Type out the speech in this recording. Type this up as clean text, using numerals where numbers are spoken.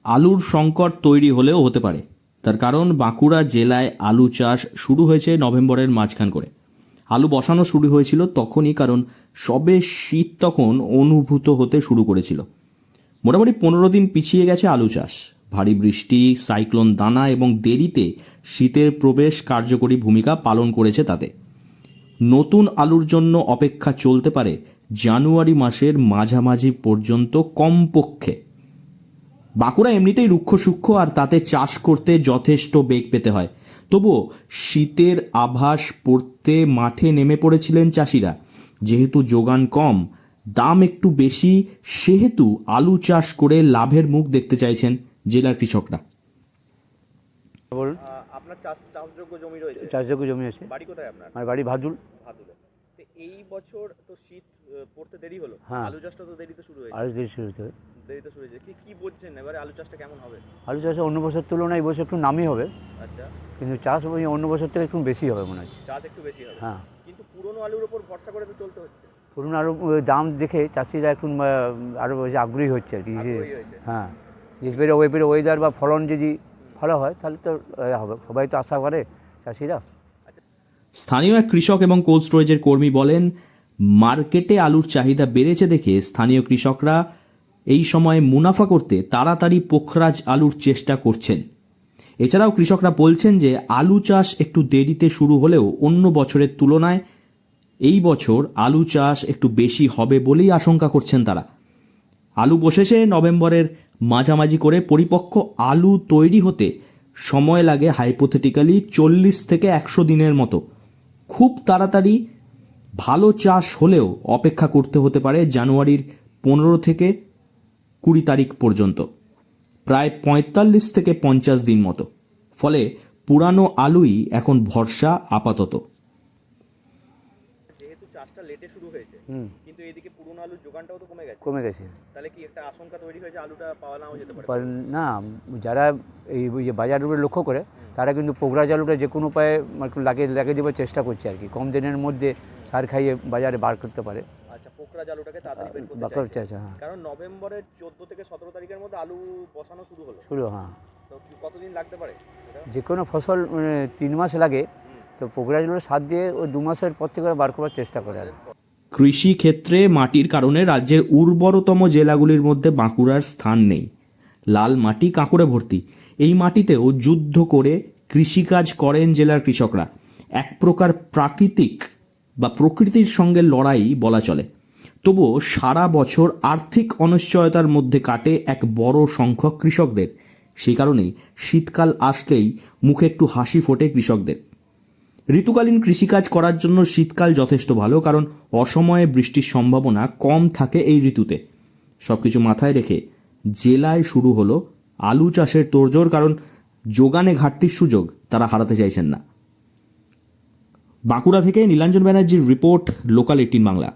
আলুর সংকট তৈরি হলেও হতে পারে। তার কারণ বাঁকুড়া জেলায় আলু চাষ শুরু হয়েছে নভেম্বরের মাঝখান করে। আলু বসানো শুরু হয়েছিল তখনই, কারণ সবে শীত তখন অনুভূত হতে শুরু করেছিল। মোটামুটি 15 দিন পিছিয়ে গেছে আলু চাষ। ভারী বৃষ্টি, সাইক্লোন দানা এবং দেরিতে শীতের প্রবেশ কার্যকরী ভূমিকা পালন করেছে তাতে। নতুন আলুর জন্য অপেক্ষা চলতে পারে জানুয়ারি মাসের মাঝামাঝি পর্যন্ত কমপক্ষে। বাঁকুড়া এমনিতেই রুক্ষ সূক্ষ্ম, আর তাতে চাষ করতে যথেষ্ট বেগ পেতে হয়। তবুও শীতের আভাস পড়তে মাঠে নেমে পড়েছিলেন চাষিরা। যেহেতু যোগান কম, দাম একটু বেশি, সেহেতু আলু চাষ করে লাভের মুখ দেখতে চাইছেন জেলার কৃষকরা। বলুন। আপনার চাষযোগ্য জমি রয়েছে? চাষযোগ্য জমি আছে। বাড়ি কোথায় আপনার? আমার বাড়ি ভাদুল। ভাদুলে। তো এই বছর তো শীত পড়তে দেরি হলো, হ্যাঁ। আলু চাষটা তো দেরিতে শুরু হয়েছে। আলু চাষ শুরু হতে হবে। দেরিতে শুরু হয়েছে, কি বুঝছেন এবারে আলু চাষটা কেমন হবে? আলু চাষে অন্য বছর তুলনায় এই বছর একটু নামই হবে, আচ্ছা। কিন্তু চাষ ওই অন্য বছর থেকে একটু বেশি হবে মনে হচ্ছে। চাষ একটু বেশি হবে, হ্যাঁ। কিন্তু পুরনো আলুর উপর ভরসা করে তো চলতে হচ্ছে। পুরনো আলু দাম দেখে চাষিরা একটু আরও বেশি আগ্রহী হচ্ছে আর কি। আগ্রহী হয়েছে। হ্যাঁ, যে ওয়েদার বা ফলন যদি ভালো হয় তাহলে তো হবে, সবাই তো আশা করে চাষিরা। স্থানীয় এক কৃষক এবং কোল্ড স্টোরেজের কর্মী বলেন, মার্কেটে আলুর চাহিদা বেড়েছে দেখে স্থানীয় কৃষকরা এই সময় মুনাফা করতে তাড়াতাড়ি পোখরাজ আলুর চেষ্টা করছেন। এছাড়াও কৃষকরা বলছেন যে আলু চাষ একটু দেরিতে শুরু হলেও অন্য বছরের তুলনায় এই বছর আলু চাষ একটু বেশি হবে বলেই আশঙ্কা করছেন তারা। আলু বসেছে নভেম্বরের মাঝামাঝি করে, পরিপক্ক আলু তৈরি হতে সময় লাগে হাইপোথেটিক্যালি 40 থেকে 100 দিনের মতো। খুব তাড়াতাড়ি ভালো চাষ হলেও অপেক্ষা করতে হতে পারে জানুয়ারির 15 থেকে 20 তারিখ পর্যন্ত, প্রায় 45 থেকে 50 দিন মতো। ফলে পুরানো আলুই এখন ভরসা আপাতত। যেহেতু চাষটা লেটে শুরু হয়েছে, কিন্তু এদিকে পুরনো আলুর যোগানটাও তো কমে গেছে। তাহলে কি একটা আশঙ্কা তৈরি হয়েছে আলুটা পাওয়া নাও যেতে পারে? না, যারা এই যে বাজার উপরে লক্ষ্য করে তারা কিন্তু পোখরাজ আলুটা যে কোনো উপায়ে লাগিয়ে দেওয়ার চেষ্টা করছে আর কি, কম দিনের মধ্যে সার খাইয়ে বাজারে বার করতে পারে। আচ্ছা, পোখরাজ আলুটাকে তাড়াতাড়ি বের বার করতে করতে চাইছে। চাইছে, হ্যাঁ। কারণ নভেম্বরের 14 থেকে 17 তারিখের মধ্যে আলু বসানো শুরু হলো। হ্যাঁ। তো কতদিন লাগতে পারে? যে কোনো ফসল 3 মাস লাগে, তো পোখরাজ আলুর সার দিয়ে ওই 2 মাসের পর থেকে বার করার চেষ্টা করে আর। কৃষি ক্ষেত্রে মাটির কারণে রাজ্যের উর্বরতম জেলাগুলির মধ্যে বাঁকুড়ার স্থান নেই। লাল মাটি কাঁকড়ে ভর্তি। এই মাটিতেও যুদ্ধ করে কৃষিকাজ করেন জেলার কৃষকরা। এক প্রকার প্রাকৃতিক বা প্রকৃতির সঙ্গে লড়াই বলা চলে। তবুও সারা বছর আর্থিক অনিশ্চয়তার মধ্যে কাটে এক বড় সংখ্যক কৃষকদের। সেই কারণেই শীতকাল আসলেই মুখে একটু হাসি ফোটে কৃষকদের। ঋতুকালীন কৃষিকাজ করার জন্য শীতকাল যথেষ্ট ভালো, কারণ অসময়ে বৃষ্টির সম্ভাবনা কম থাকে এই ঋতুতে। সব কিছু মাথায় রেখে জেলায় শুরু হলো আলু চাষের তোড়জোড়, কারণ যোগানে ঘাটতির সুযোগ তারা হারাতে চাইছেন না। বাঁকুড়া থেকে নীলাঞ্জন ব্যানার্জির রিপোর্ট, লোকাল 18 বাংলা।